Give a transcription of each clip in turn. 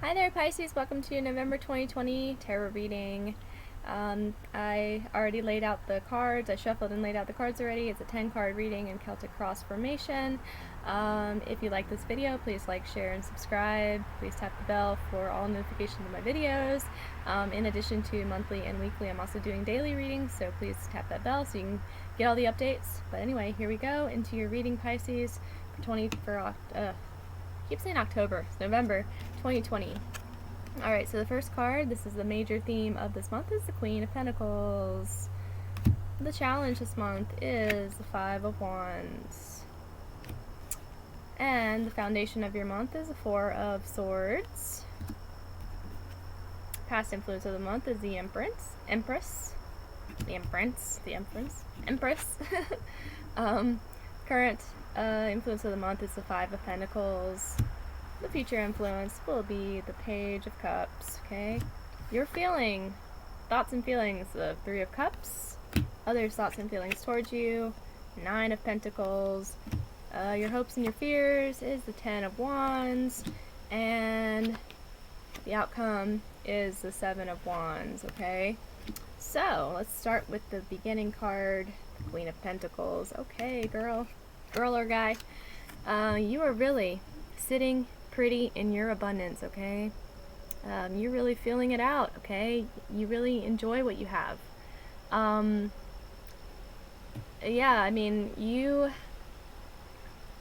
Hi there, Pisces. Welcome to November 2020 tarot reading. I already laid out the cards. I shuffled and laid out the cards already. It's a 10-card reading in Celtic cross formation. If you like this video, please like, share, and subscribe. Please tap the bell for all notifications of my videos. In addition to monthly and weekly, I'm also doing daily readings, so please tap that bell so you can get all the updates. But anyway, here we go into your reading, Pisces, keep saying October. It's November 2020. Alright, so the first card, this is the major theme of this month, is the Queen of Pentacles. The challenge this month is the Five of Wands. And the foundation of your month is the Four of Swords. Past influence of the month is the Empress. Current influence of the month is the Five of Pentacles. The future influence will be the Page of Cups, okay? Your thoughts and feelings, the Three of Cups. Others' thoughts and feelings towards you, Nine of Pentacles. Your hopes and your fears is the Ten of Wands. And the outcome is the Seven of Wands, okay? So, let's start with the beginning card, the Queen of Pentacles. Okay, girl or guy, you are really sitting pretty in your abundance, okay? You're really feeling it out, okay? You really enjoy what you have. Yeah, I mean, you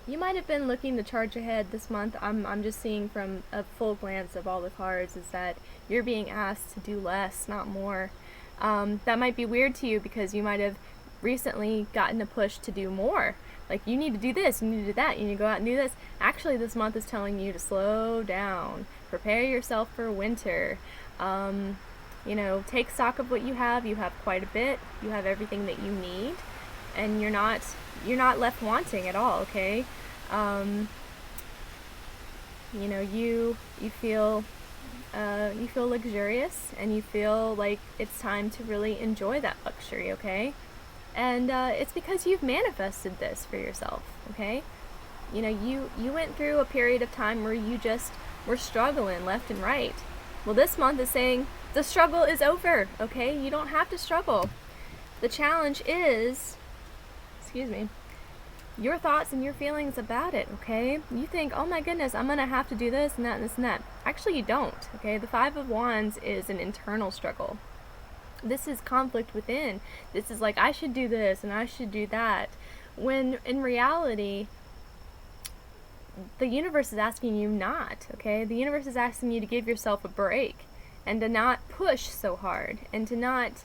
might have been looking to charge ahead this month. I'm just seeing from a full glance of all the cards is that you're being asked to do less, not more. That might be weird to you because you might have recently gotten a push to do more. Like, you need to do this, you need to do that, you need to go out and do this. Actually, this month is telling you to slow down. Prepare yourself for winter. You know, take stock of what you have. You have quite a bit. You have everything that you need. And you're not left wanting at all, okay? You know, you feel luxurious, and you feel like it's time to really enjoy that luxury, okay? And it's because you've manifested this for yourself, okay? You know, you went through a period of time where you just were struggling left and right. Well, this month is saying the struggle is over, okay? You don't have to struggle. The challenge is, your thoughts and your feelings about it, okay? You think, oh my goodness, I'm gonna have to do this and that and this and that. Actually, you don't, okay? The Five of Wands is an internal struggle. This is conflict within. This is like, I should do this and I should do that. When in reality, the universe is asking you not, okay? The universe is asking you to give yourself a break and to not push so hard and to not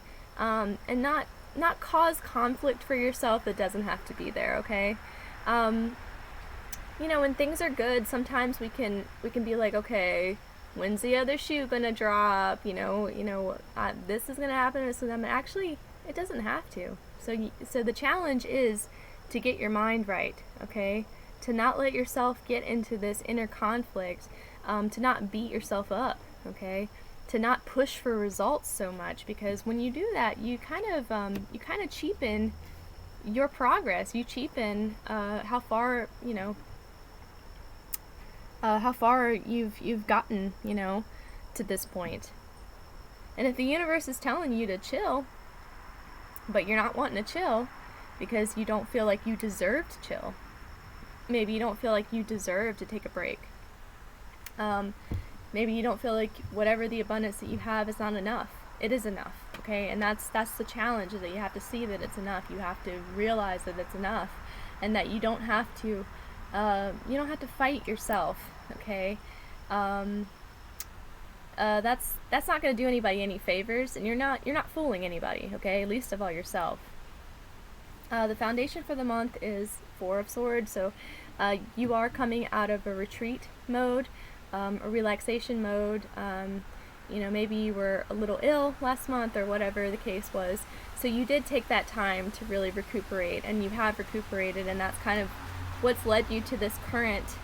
cause conflict for yourself that doesn't have to be there, okay? You know, when things are good, sometimes we can be like, okay, when's the other shoe gonna drop? This is gonna happen. This is gonna happen. Actually, it doesn't have to. So the challenge is to get your mind right, okay? To not let yourself get into this inner conflict, to not beat yourself up, okay? To not push for results so much, because when you do that, you kind of cheapen your progress. You cheapen how far you've gotten, to this point. And if the universe is telling you to chill, but you're not wanting to chill because you don't feel like you deserve to chill, maybe you don't feel like you deserve to take a break. Maybe you don't feel like whatever the abundance that you have is not enough. It is enough, okay? And that's the challenge, is that you have to see that it's enough. You have to realize that it's enough, and that you don't have to fight yourself, okay? That's not going to do anybody any favors, and you're not fooling anybody, okay? Least of all yourself. The foundation for the month is Four of Swords, so you are coming out of a retreat mode, a relaxation mode. Maybe you were a little ill last month or whatever the case was, so you did take that time to really recuperate, and you have recuperated, and that's kind of what's led you to this current,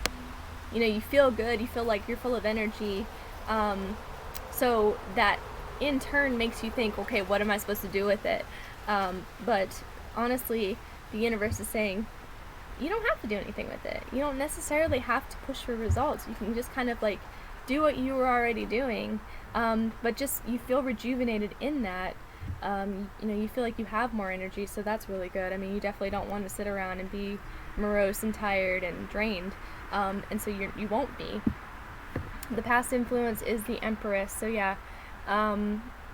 you feel good, you feel like you're full of energy, so that in turn makes you think, okay, what am I supposed to do with it? But honestly, the universe is saying, you don't have to do anything with it. You don't necessarily have to push for results. You can just kind of like do what you were already doing, but just you feel rejuvenated in that. You know, you feel like you have more energy, so that's really good. I mean, you definitely don't want to sit around and be morose and tired and drained, and so you won't be. The past influence is the Empress, so yeah,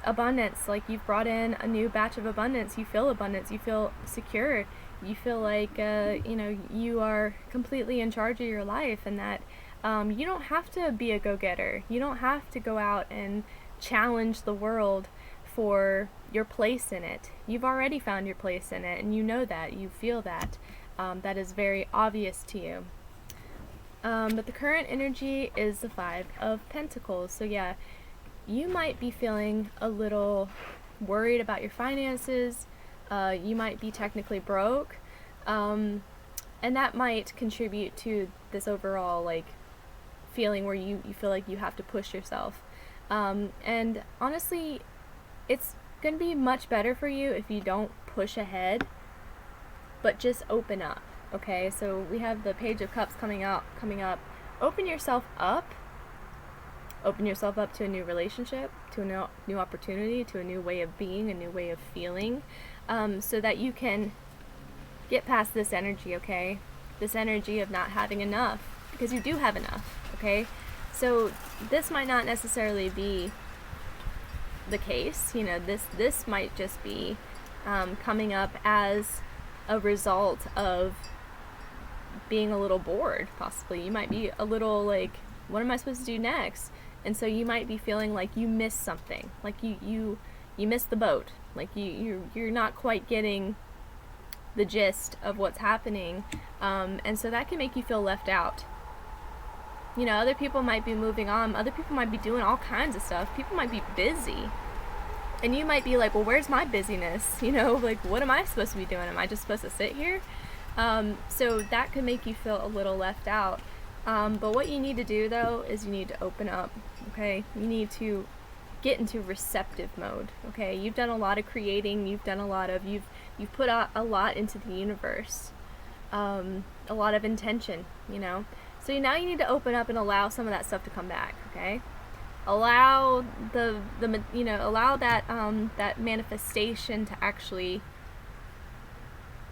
abundance, like you've brought in a new batch of abundance. You feel abundance, you feel secure, you feel like you know, you are completely in charge of your life, and that you don't have to be a go-getter. You don't have to go out and challenge the world for your place in it. You've already found your place in it, and you know that, you feel that. That is very obvious to you. But the current energy is the Five of Pentacles. So yeah, you might be feeling a little worried about your finances. You might be technically broke. And that might contribute to this overall like feeling where you feel like you have to push yourself. And honestly, it's going to be much better for you if you don't push ahead, but just open up. Okay, so we have the Page of Cups coming up. Open yourself up. Open yourself up to a new relationship, to a new opportunity, to a new way of being, a new way of feeling, so that you can get past this energy, okay? This energy of not having enough, because you do have enough, okay? So this might not necessarily be the case, you know, this might just be coming up as a result of being a little bored, possibly. You might be a little like, what am I supposed to do next? And so you might be feeling like you missed something, like you missed the boat, like you're not quite getting the gist of what's happening, and so that can make you feel left out. You know, other people might be moving on, other people might be doing all kinds of stuff, people might be busy, and you might be like, well, where's my busyness? You know, like, what am I supposed to be doing? Am I just supposed to sit here? So that could make you feel a little left out. But what you need to do, though, is you need to open up, okay? You need to get into receptive mode, okay? You've done a lot of creating, you've put out a lot into the universe, a lot of intention, you know? So now you need to open up and allow some of that stuff to come back, okay? Allow allow that that manifestation to actually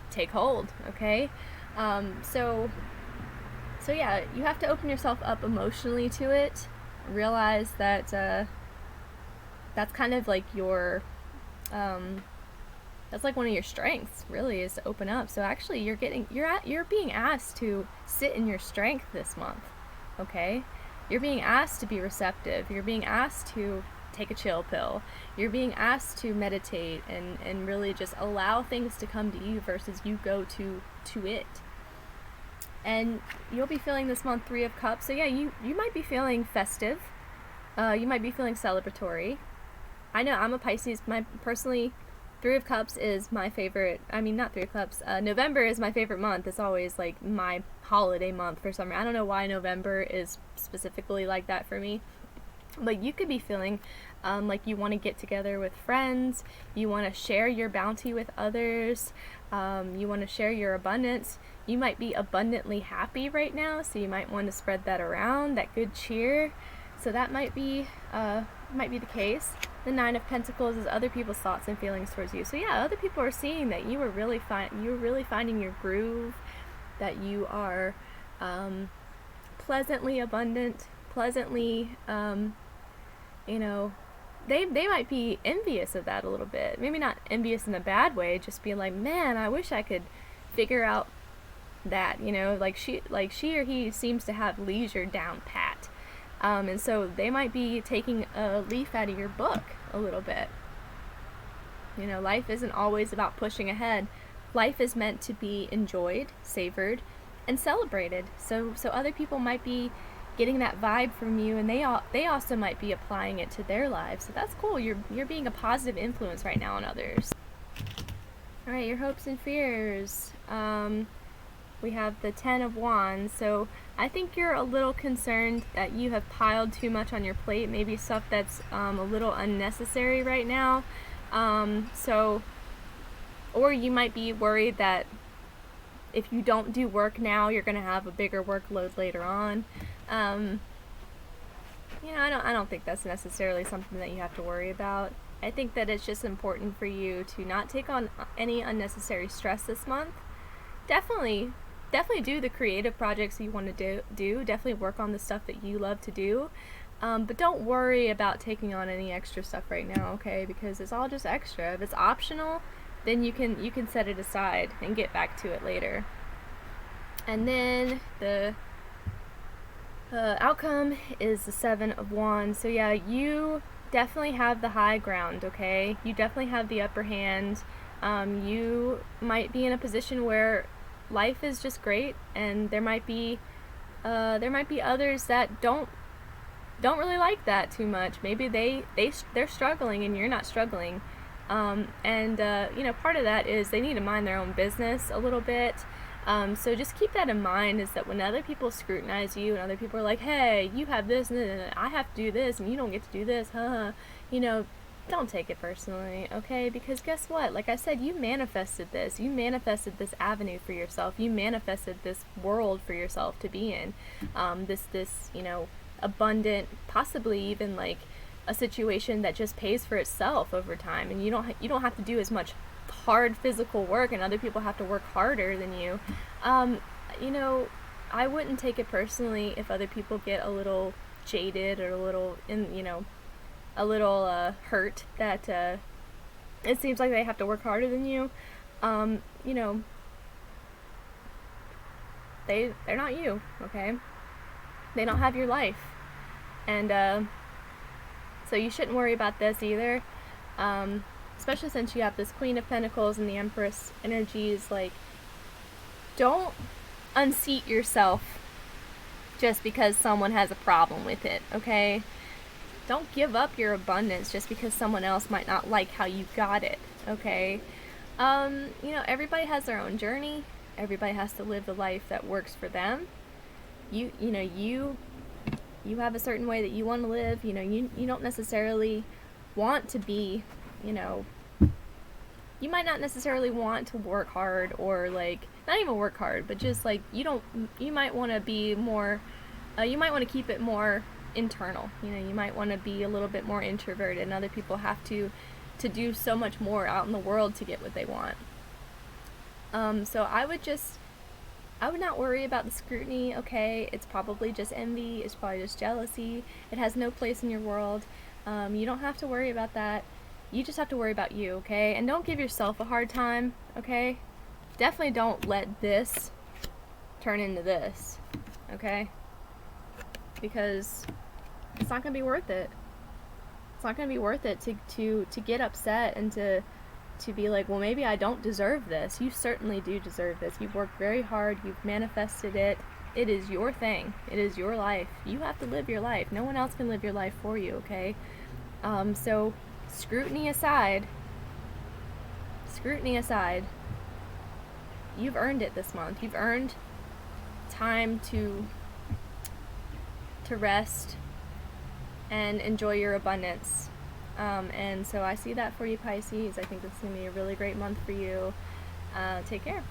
take hold, okay? So yeah, you have to open yourself up emotionally to it. Realize that that's kind of like your that's like one of your strengths, really, is to open up. So actually you're being asked to sit in your strength this month, okay? You're being asked to be receptive. You're being asked to take a chill pill. You're being asked to meditate and really just allow things to come to you versus you go to it. And you'll be feeling this month 3 of Cups. So yeah, you might be feeling festive. You might be feeling celebratory. I know I'm a Pisces. Personally, 3 of Cups is my favorite. I mean, not 3 of Cups. November is my favorite month. It's always like my holiday month for some reason. I don't know why November is specifically like that for me. But you could be feeling like you want to get together with friends. You want to share your bounty with others. You want to share your abundance. You might be abundantly happy right now, so you might want to spread that around, that good cheer. So that might be the case. The 9 of Pentacles is other people's thoughts and feelings towards you. So yeah, other people are seeing that you were really finding your groove, that you are pleasantly abundant, pleasantly, you know, they might be envious of that a little bit. Maybe not envious in a bad way, just being like, man, I wish I could figure out that, you know, like she or he seems to have leisure down pat. And so they might be taking a leaf out of your book a little bit. You know, life isn't always about pushing ahead. Life is meant to be enjoyed, savored, and celebrated. So other people might be getting that vibe from you, and they also might be applying it to their lives. So that's cool. You're being a positive influence right now on others. All right, your hopes and fears. We have the 10 of Wands. So I think you're a little concerned that you have piled too much on your plate, maybe stuff that's a little unnecessary right now. Or you might be worried that if you don't do work now, you're going to have a bigger workload later on. I don't think that's necessarily something that you have to worry about. I think that it's just important for you to not take on any unnecessary stress this month. Definitely do the creative projects you want to do. Definitely work on the stuff that you love to do. But don't worry about taking on any extra stuff right now, okay? Because it's all just extra. If it's optional, then you can set it aside and get back to it later. And then the outcome is the 7 of Wands. So yeah, you definitely have the high ground, okay? You definitely have the upper hand. You might be in a position where life is just great, and there might be others that don't really like that too much. Maybe they're struggling and you're not struggling. Part of that is they need to mind their own business a little bit. So just keep that in mind, is that when other people scrutinize you and other people are like, hey, you have this and I have to do this and you don't get to do this, don't take it personally, okay? Because guess what? Like I said, you manifested this. You manifested this avenue for yourself. You manifested this world for yourself to be in. This abundant, possibly even like a situation that just pays for itself over time, and you don't have to do as much hard physical work, and other people have to work harder than you. I wouldn't take it personally if other people get a little jaded or a little hurt that it seems like they have to work harder than you. They're not you, okay? They don't have your life, and so you shouldn't worry about this either. Especially since you have this Queen of Pentacles and the Empress energies. Like, don't unseat yourself just because someone has a problem with it, okay? Don't give up your abundance just because someone else might not like how you got it, okay? Everybody has their own journey. Everybody has to live the life that works for them. You have a certain way that you want to live. You don't necessarily want to be, you might not necessarily want to work hard, or like, not even work hard, but just like, you might want to be more, you might want to keep it more internal. You might want to be a little bit more introverted, and other people have to do so much more out in the world to get what they want. So I would not worry about the scrutiny, okay? It's probably just envy, it's probably just jealousy. It has no place in your world. You don't have to worry about that. You just have to worry about you, okay? And don't give yourself a hard time, okay? Definitely don't let this turn into this, okay? Because it's not going to be worth it. It's not going to be worth it to get upset and to be like, well, maybe I don't deserve this. You certainly do deserve this. You've worked very hard. You've manifested it. It is your thing. It is your life. You have to live your life. No one else can live your life for you, okay? So scrutiny aside, you've earned it this month. You've earned time to rest and enjoy your abundance. And so I see that for you, Pisces. I think this is going to be a really great month for you. Take care.